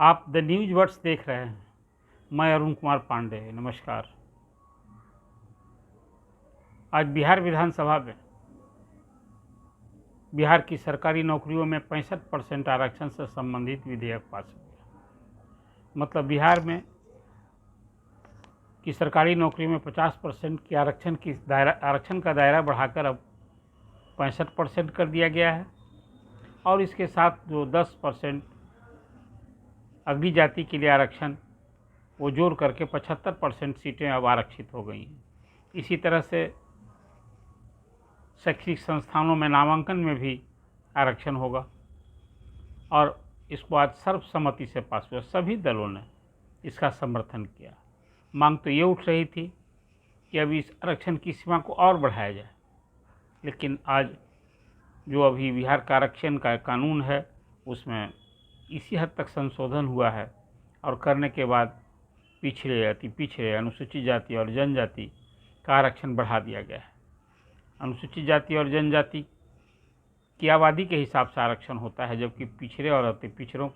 आप the news words देख रहे हैं। मैं अरुण कुमार पांडे, नमस्कार। आज बिहार विधानसभा में बिहार की सरकारी नौकरियों में 65% आरक्षण से संबंधित विधेयक पास हो गया। मतलब बिहार में की सरकारी नौकरी में 50% की आरक्षण का दायरा बढ़ाकर अब 65% कर दिया गया है और इसके साथ जो 10% अगली जाति के लिए आरक्षण वो जोड़ करके 75% सीटें अब आरक्षित हो गई हैं। इसी तरह से शैक्षिक संस्थानों में नामांकन में भी आरक्षण होगा और इसको आज सर्वसम्मति से पास हुआ। सभी दलों ने इसका समर्थन किया। मांग तो ये उठ रही थी कि अभी इस आरक्षण की सीमा को और बढ़ाया जाए, लेकिन आज जो अभी बिहार का आरक्षण का कानून है उसमें इसी हद तक संशोधन हुआ है और करने के बाद पिछड़े अनुसूचित जाति और जनजाति का आरक्षण बढ़ा दिया गया है। अनुसूचित जाति और जनजाति की आबादी के हिसाब से आरक्षण होता है, जबकि पिछड़े और अति पिछड़ों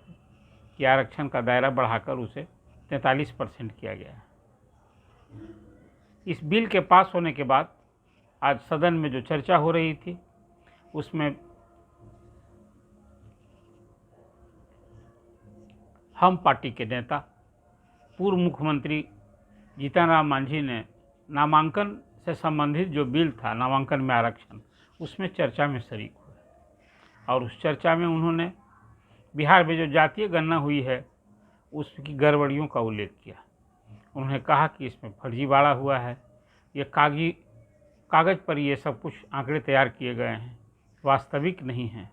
के आरक्षण का दायरा बढ़ाकर उसे 43% किया गया है। इस बिल के पास होने के बाद आज सदन में जो चर्चा हो रही थी उसमें हम पार्टी के नेता पूर्व मुख्यमंत्री जीतन राम मांझी ने नामांकन से संबंधित जो बिल था, नामांकन में आरक्षण, उसमें चर्चा में शरीक हुए और उस चर्चा में उन्होंने बिहार में जो जातीय गणना हुई है उसकी गड़बड़ियों का उल्लेख किया। उन्होंने कहा कि इसमें फर्जीवाड़ा हुआ है, ये कागज़ पर ये सब कुछ आंकड़े तैयार किए गए हैं, वास्तविक नहीं हैं,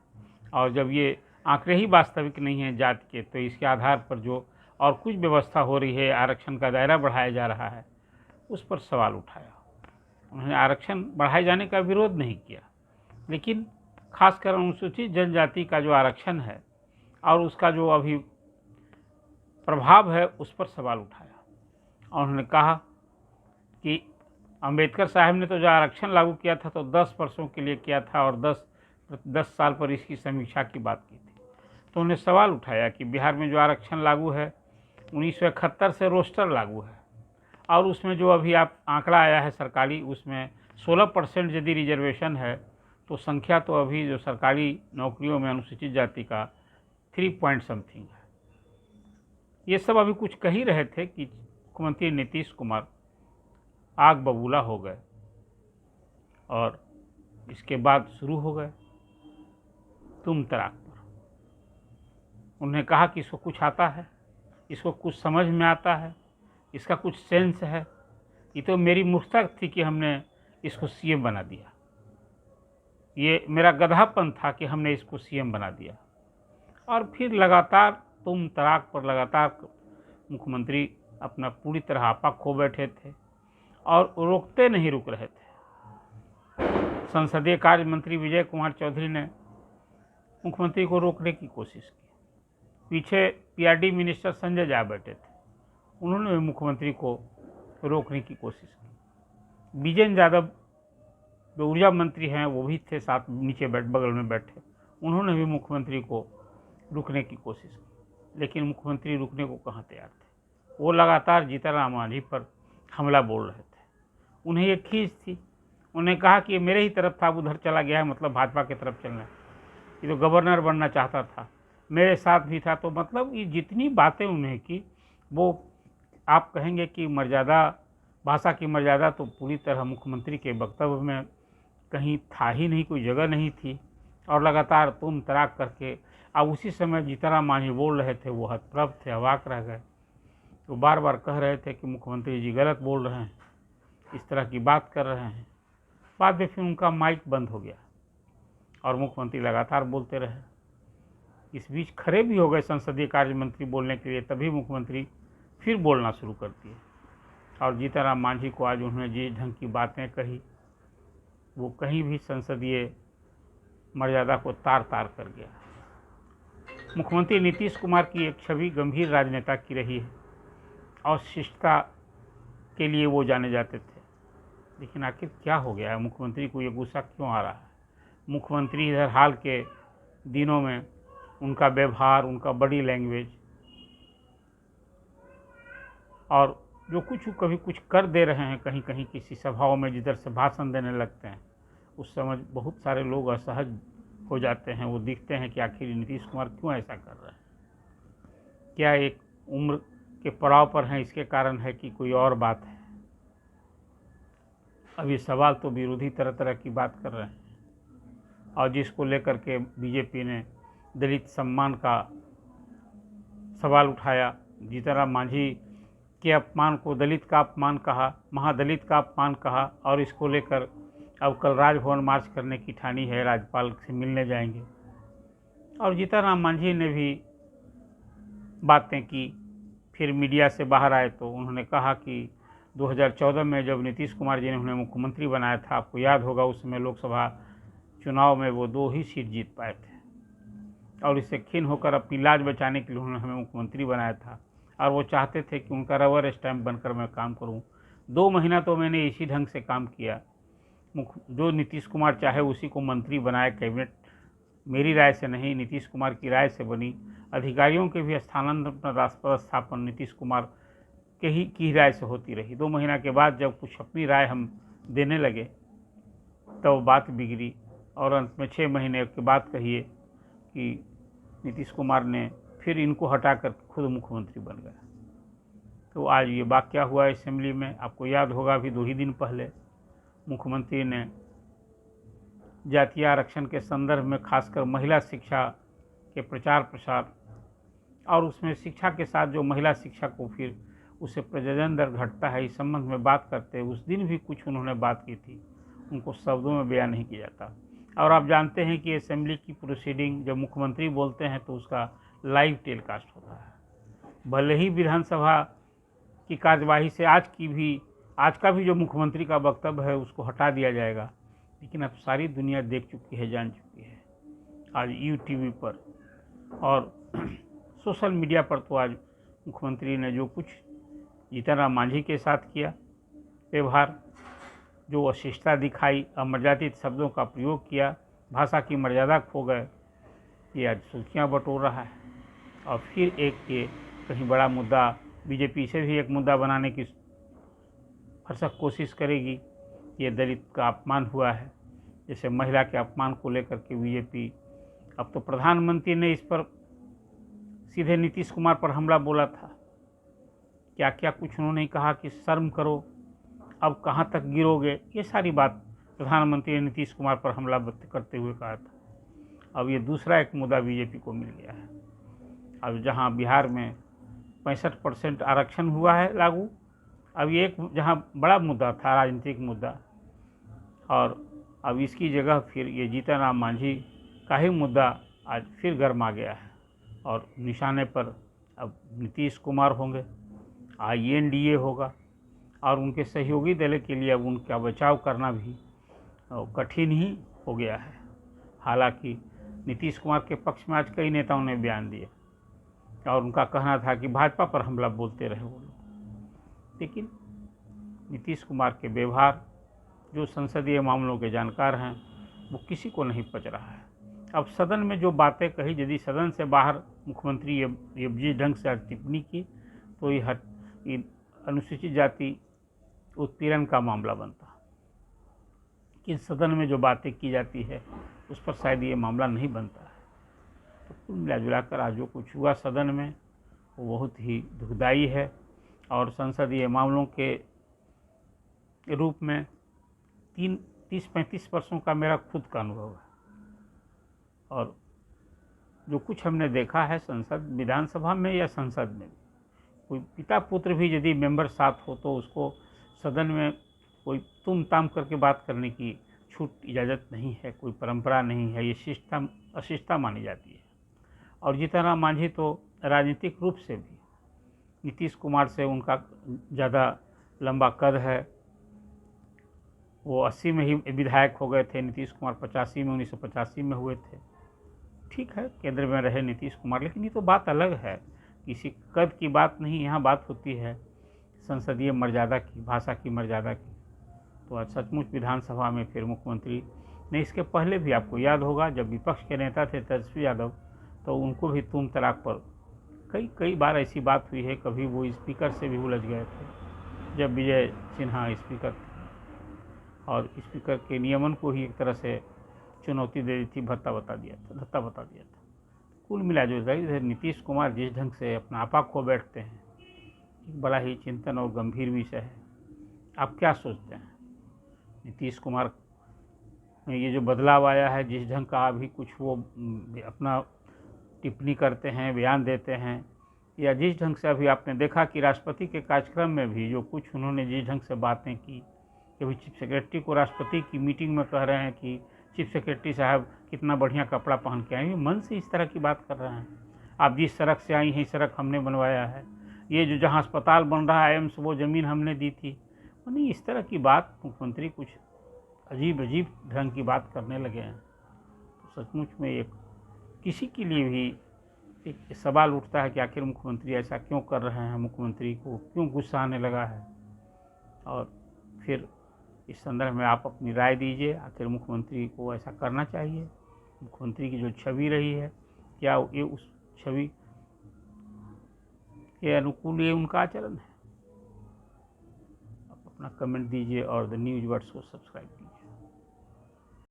और जब ये आंकड़े ही वास्तविक नहीं हैं जाति के, तो इसके आधार पर जो और कुछ व्यवस्था हो रही है, आरक्षण का दायरा बढ़ाया जा रहा है, उस पर सवाल उठाया। उन्होंने आरक्षण बढ़ाए जाने का विरोध नहीं किया, लेकिन खासकर अनुसूचित जनजाति का जो आरक्षण है और उसका जो अभी प्रभाव है उस पर सवाल उठाया। और उन्होंने कहा कि अंबेडकर साहब ने तो जो आरक्षण लागू किया था तो 10 वर्षों के लिए किया था और 10 साल पर इसकी समीक्षा की बात की थी। तो उन्होंने सवाल उठाया कि बिहार में जो आरक्षण लागू है 1971 से रोस्टर लागू है और उसमें जो अभी आप आंकड़ा आया है सरकारी, उसमें 16% यदि रिजर्वेशन है तो संख्या तो अभी जो सरकारी नौकरियों में अनुसूचित जाति का 3 पॉइंट समथिंग है। ये सब अभी कुछ कह ही रहे थे कि मुख्यमंत्री नीतीश कुमार आग बबूला हो गए और इसके बाद शुरू हो गए तुम तराक पर। उन्होंने कहा कि इसको कुछ आता है, इसको कुछ समझ में आता है, इसका कुछ सेंस है। ये तो मेरी मूर्खता थी कि हमने इसको सीएम बना दिया, ये मेरा गधापन था कि हमने इसको सीएम बना दिया। और फिर लगातार तुम तराक पर लगातार मुख्यमंत्री अपना पूरी तरह आपा खो बैठे थे और रोकते नहीं रुक रहे थे। संसदीय कार्य मंत्री विजय कुमार चौधरी ने मुख्यमंत्री को रोकने की कोशिश की। पीछे पीआरडी मिनिस्टर संजय झा बैठे थे, उन्होंने भी मुख्यमंत्री को रोकने की कोशिश की। विजेंद्र यादव जो ऊर्जा मंत्री हैं वो भी थे साथ, नीचे बगल में बैठे, उन्होंने भी मुख्यमंत्री को रुकने की कोशिश की, लेकिन मुख्यमंत्री रुकने को कहाँ तैयार थे। वो लगातार जीतन राम मांझी पर हमला बोल रहे थे। उन्हें ये खींच थी, उन्हें कहा कि ये मेरे ही तरफ था, उधर चला गया है, मतलब भाजपा की तरफ चलना है। ये तो गवर्नर बनना चाहता था, मेरे साथ भी था, तो मतलब ये जितनी बातें उन्हें की वो आप कहेंगे कि मर्यादा, भाषा की मर्यादा तो पूरी तरह मुख्यमंत्री के वक्तव्य में कहीं था ही नहीं, कोई जगह नहीं थी। और लगातार तुम तराक करके अब उसी समय जीतन राम मांझी बोल रहे थे, वो हतप्रभ थे, अवाक रह गए। तो बार बार कह रहे थे कि मुख्यमंत्री जी गलत बोल रहे हैं, इस तरह की बात कर रहे हैं। बाद में फिर उनका माइक बंद हो गया और मुख्यमंत्री लगातार बोलते रहे। इस बीच खड़े भी हो गए संसदीय कार्य मंत्री बोलने के लिए, तभी मुख्यमंत्री फिर बोलना शुरू कर दिए। और जीतन राम मांझी को आज उन्होंने जिस ढंग की बातें कही वो कहीं भी संसदीय मर्यादा को तार तार कर गया। मुख्यमंत्री नीतीश कुमार की एक छवि गंभीर राजनेता की रही है और शिष्टता के लिए वो जाने जाते थे, लेकिन आखिर क्या हो गया है, मुख्यमंत्री को ये गुस्सा क्यों आ रहा है। मुख्यमंत्री इधर हाल के दिनों में उनका व्यवहार, उनका बॉडी लैंग्वेज और जो कुछ कभी कुछ कर दे रहे हैं कहीं कहीं किसी सभाओं में जिधर से भाषण देने लगते हैं, उस समय बहुत सारे लोग असहज हो जाते हैं। वो दिखते हैं कि आखिर नीतीश कुमार क्यों ऐसा कर रहे हैं, क्या एक उम्र के पड़ाव पर हैं इसके कारण है कि कोई और बात है। अब ये सवाल तो विरोधी तरह तरह की बात कर रहे हैं, और जिसको लेकर के बीजेपी ने दलित सम्मान का सवाल उठाया, जीतन राम मांझी के अपमान को दलित का अपमान कहा, महादलित का अपमान कहा, और इसको लेकर अब कल राजभवन मार्च करने की ठानी है, राज्यपाल से मिलने जाएंगे। और जीतन राम मांझी ने भी बातें की, फिर मीडिया से बाहर आए तो उन्होंने कहा कि 2014 में जब नीतीश कुमार जी ने उन्हें मुख्यमंत्री बनाया था, आपको याद होगा उस समय लोकसभा चुनाव में वो 2 ही सीट जीत पाए थे, और इससे खिन्न होकर अपनी लाज बचाने के लिए उन्होंने हमें मुख्यमंत्री बनाया था, और वो चाहते थे कि उनका रबर स्टैम्प बनकर मैं काम करूं। 2 महीना तो मैंने इसी ढंग से काम किया, जो नीतीश कुमार चाहे उसी को मंत्री बनाया। कैबिनेट मेरी राय से नहीं, नीतीश कुमार की राय से बनी। अधिकारियों के भी पदस्थापन नीतीश कुमार के ही की राय से होती रही। 2 महीना के बाद जब कुछ अपनी राय हम देने लगे तो बात बिगड़ी, और अंत में 6 महीने के बाद कहिए कि नीतीश कुमार ने फिर इनको हटाकर खुद मुख्यमंत्री बन गया। तो आज ये वाकया हुआ असेंबली में। आपको याद होगा अभी 2 ही दिन पहले मुख्यमंत्री ने जातीय आरक्षण के संदर्भ में खासकर महिला शिक्षा के प्रचार प्रसार, और उसमें शिक्षा के साथ जो महिला शिक्षा को फिर उसे प्रजनन दर घटता है, इस संबंध में बात करते उस दिन भी कुछ उन्होंने बात की थी, उनको शब्दों में बयान नहीं किया जाता। और आप जानते हैं कि असेंबली की प्रोसीडिंग जब मुख्यमंत्री बोलते हैं तो उसका लाइव टेलीकास्ट होता है। भले ही विधानसभा की कार्यवाही से आज का भी जो मुख्यमंत्री का वक्तव्य है उसको हटा दिया जाएगा, लेकिन अब सारी दुनिया देख चुकी है, जान चुकी है। आज यूटीवी पर और सोशल मीडिया पर तो आज मुख्यमंत्री ने जो कुछ जीतन राम मांझी के साथ किया व्यवहार, जो अशिष्टता दिखाई, अमर्यादित शब्दों का प्रयोग किया, भाषा की मर्यादा खो गए, ये आज सुर्खियाँ बटोर रहा है। और फिर एक ये कहीं बड़ा मुद्दा बीजेपी से भी एक मुद्दा बनाने की भरसक कोशिश करेगी। ये दलित का अपमान हुआ है, जैसे महिला के अपमान को लेकर के बीजेपी, अब तो प्रधानमंत्री ने इस पर सीधे नीतीश कुमार पर हमला बोला था, क्या क्या कुछ उन्होंने कहा कि शर्म करो, अब कहाँ तक गिरोगे, ये सारी बात प्रधानमंत्री ने नीतीश कुमार पर हमला करते हुए कहा था। अब ये दूसरा एक मुद्दा बीजेपी को मिल गया है। अब जहाँ बिहार में 65% आरक्षण हुआ है लागू, अब ये एक जहाँ बड़ा मुद्दा था, राजनीतिक मुद्दा, और अब इसकी जगह फिर ये जीतन राम मांझी का ही मुद्दा आज फिर गर्मा गया है, और निशाने पर अब नीतीश कुमार होंगे, INDA होगा, और उनके सहयोगी दल के लिए अब उनका बचाव करना भी कठिन ही हो गया है। हालांकि नीतीश कुमार के पक्ष में आज कई नेताओं ने बयान दिए, और उनका कहना था कि भाजपा पर हमला बोलते रहे वो लोग, लेकिन नीतीश कुमार के व्यवहार, जो संसदीय मामलों के जानकार हैं, वो किसी को नहीं पच रहा है। अब सदन में जो बातें कही, यदि सदन से बाहर मुख्यमंत्री ये जिस ढंग से टिप्पणी की तो ये अनुसूचित जाति उत्पीड़न का मामला बनता, कि सदन में जो बातें की जाती है उस पर शायद ये मामला नहीं बनता है। तो कुल मिला जुलाकर आज जो कुछ हुआ सदन में वो बहुत ही दुखदायी है, और संसदीय मामलों के रूप में 30-35 वर्षों का मेरा खुद का अनुभव है, और जो कुछ हमने देखा है विधानसभा में या संसद में, कोई पिता पुत्र भी यदि मेंबर साथ हो तो उसको सदन में कोई तुम ताम करके बात करने की छूट इजाज़त नहीं है, कोई परंपरा नहीं है, ये अशिष्टता मानी जाती है। और जीतन राम मांझी तो राजनीतिक रूप से भी नीतीश कुमार से उनका ज़्यादा लंबा कद है, वो 80 में ही विधायक हो गए थे, नीतीश कुमार 1985 में हुए थे। ठीक है, केंद्र में रहे नीतीश कुमार, लेकिन ये तो बात अलग है, किसी कद की बात नहीं, यहाँ बात होती है संसदीय मर्यादा की, भाषा की मर्यादा की। तो आज सचमुच विधानसभा में फिर मुख्यमंत्री ने, इसके पहले भी आपको याद होगा जब विपक्ष के नेता थे तेजस्वी यादव, तो उनको भी तुम तलाक पर कई कई बार ऐसी बात हुई है, कभी वो स्पीकर से भी उलझ गए थे जब विजय सिन्हा स्पीकर थे और स्पीकर के नियमन को ही एक तरह से चुनौती दे दी थी, धत्ता बता दिया था। कुल मिला जो इधर नीतीश कुमार जिस ढंग से अपना आपा खो बैठते हैं, एक बड़ा ही चिंतन और गंभीर विषय है। आप क्या सोचते हैं नीतीश कुमार में ये जो बदलाव आया है, जिस ढंग का अभी कुछ वो अपना टिप्पणी करते हैं, बयान देते हैं, या जिस ढंग से अभी आपने देखा कि राष्ट्रपति के कार्यक्रम में भी जो कुछ उन्होंने जिस ढंग से बातें की, अभी चीफ सेक्रेटरी को राष्ट्रपति की मीटिंग में कह रहे हैं कि चीफ सेक्रेटरी साहब कितना बढ़िया कपड़ा पहन के आए, मन से इस तरह की बात कर रहे हैं। आप जिस सड़क से आई हैं, सड़क हमने बनवाया है, ये जो जहाँ अस्पताल बन रहा है एम्स, वो ज़मीन हमने दी थी। नहीं, इस तरह की बात मुख्यमंत्री कुछ अजीब ढंग की बात करने लगे हैं। तो सचमुच में एक किसी के लिए भी एक सवाल उठता है कि आखिर मुख्यमंत्री ऐसा क्यों कर रहे हैं, मुख्यमंत्री को क्यों गुस्सा आने लगा है। और फिर इस संदर्भ में आप अपनी राय दीजिए, आखिर मुख्यमंत्री को ऐसा करना चाहिए? मुख्यमंत्री की जो छवि रही है, क्या ये उस छवि के अनुकूल ये उनका आचरण है? आप अपना कमेंट दीजिए और द न्यूज़ वर्ड्स को सब्सक्राइब कीजिए।